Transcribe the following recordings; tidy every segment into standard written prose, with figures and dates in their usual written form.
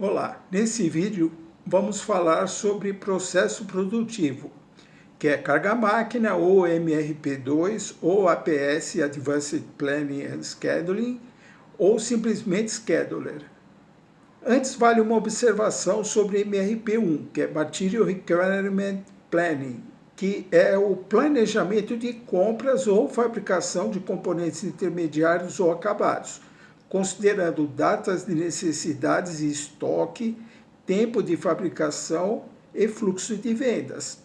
Olá, nesse vídeo vamos falar sobre processo produtivo, que é carga-máquina ou MRP2 ou APS, Advanced Planning and Scheduling, ou simplesmente Scheduler. Antes vale uma observação sobre MRP1, que é Material Requirement Planning, que é o planejamento de compras ou fabricação de componentes intermediários ou acabados, considerando datas de necessidades e estoque, tempo de fabricação e fluxo de vendas.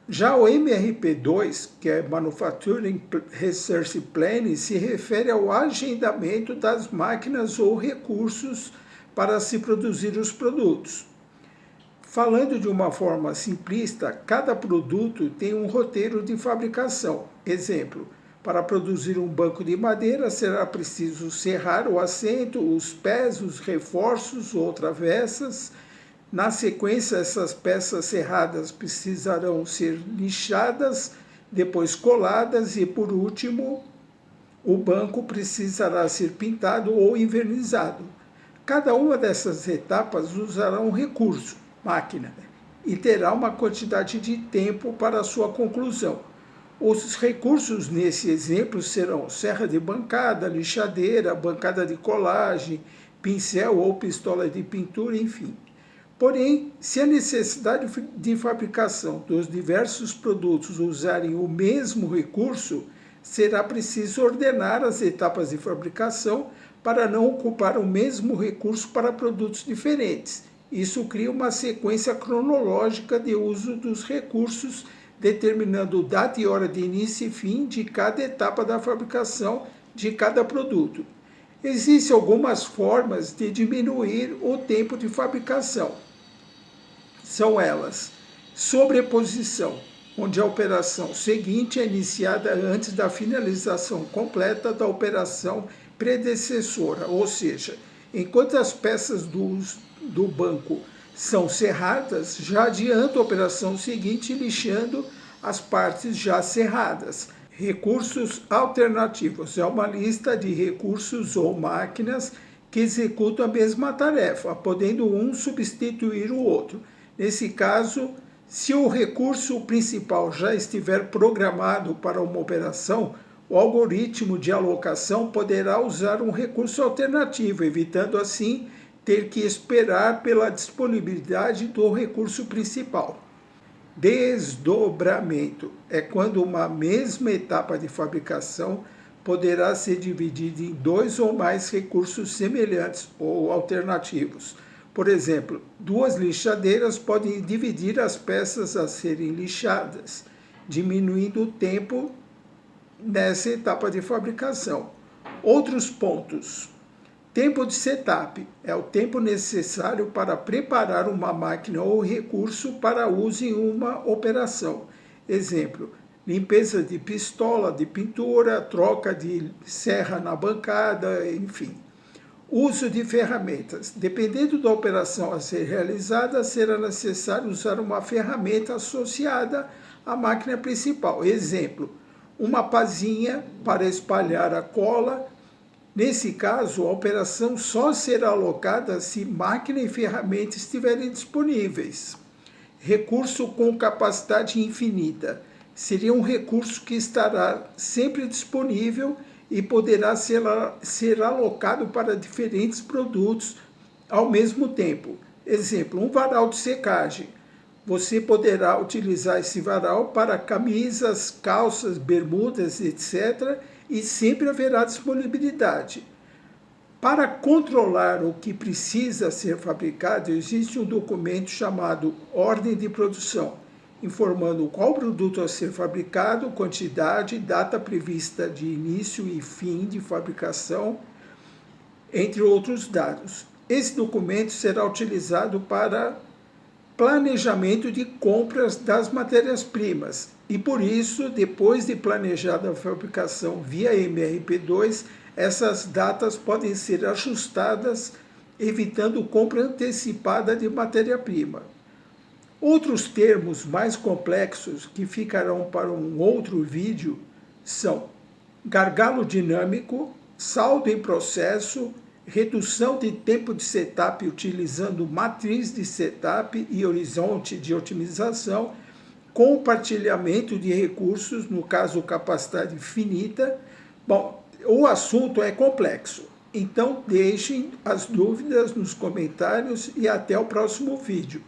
Já o MRP2, que é Manufacturing Resource Planning, se refere ao agendamento das máquinas ou recursos para se produzir os produtos. Falando de uma forma simplista, cada produto tem um roteiro de fabricação. Exemplo, para produzir um banco de madeira será preciso serrar o assento, os pés, os reforços ou travessas. Na sequência, essas peças serradas precisarão ser lixadas, depois coladas e, por último, o banco precisará ser pintado ou envernizado. Cada uma dessas etapas usará um recurso, máquina, e terá uma quantidade de tempo para a sua conclusão. Os recursos nesse exemplo serão serra de bancada, lixadeira, bancada de colagem, pincel ou pistola de pintura, enfim. Porém, se a necessidade de fabricação dos diversos produtos usarem o mesmo recurso, será preciso ordenar as etapas de fabricação para não ocupar o mesmo recurso para produtos diferentes. Isso cria uma sequência cronológica de uso dos recursos, determinando data e hora de início e fim de cada etapa da fabricação de cada produto. Existem algumas formas de diminuir o tempo de fabricação. São elas: sobreposição, onde a operação seguinte é iniciada antes da finalização completa da operação predecessora, ou seja, enquanto as peças do banco são serradas, já adianta a operação seguinte lixando as partes já serradas. Recursos alternativos é uma lista de recursos ou máquinas que executam a mesma tarefa, podendo um substituir o outro. Nesse caso, se o recurso principal já estiver programado para uma operação, o algoritmo de alocação poderá usar um recurso alternativo, evitando assim ter que esperar pela disponibilidade do recurso principal. Desdobramento é quando uma mesma etapa de fabricação poderá ser dividida em dois ou mais recursos semelhantes ou alternativos. Por exemplo, duas lixadeiras podem dividir as peças a serem lixadas, diminuindo o tempo nessa etapa de fabricação. Outros pontos. Tempo de setup é o tempo necessário para preparar uma máquina ou recurso para uso em uma operação. Exemplo, limpeza de pistola de pintura, troca de serra na bancada, enfim. Uso de ferramentas. Dependendo da operação a ser realizada, será necessário usar uma ferramenta associada à máquina principal. Exemplo, uma pazinha para espalhar a cola. Nesse caso, a operação só será alocada se máquina e ferramenta estiverem disponíveis. Recurso com capacidade infinita. Seria um recurso que estará sempre disponível e poderá ser alocado para diferentes produtos ao mesmo tempo. Exemplo, um varal de secagem. Você poderá utilizar esse varal para camisas, calças, bermudas, etc., e sempre haverá disponibilidade. Para controlar o que precisa ser fabricado, existe um documento chamado Ordem de Produção, informando qual produto a ser fabricado, quantidade, data prevista de início e fim de fabricação, entre outros dados. Esse documento será utilizado para planejamento de compras das matérias-primas e, por isso, depois de planejada a fabricação via MRP2, essas datas podem ser ajustadas, evitando compra antecipada de matéria-prima. Outros termos mais complexos que ficarão para um outro vídeo são gargalo dinâmico, saldo em processo, redução de tempo de setup utilizando matriz de setup e horizonte de otimização, compartilhamento de recursos, no caso capacidade finita. Bom, o assunto é complexo, então deixem as dúvidas nos comentários e até o próximo vídeo.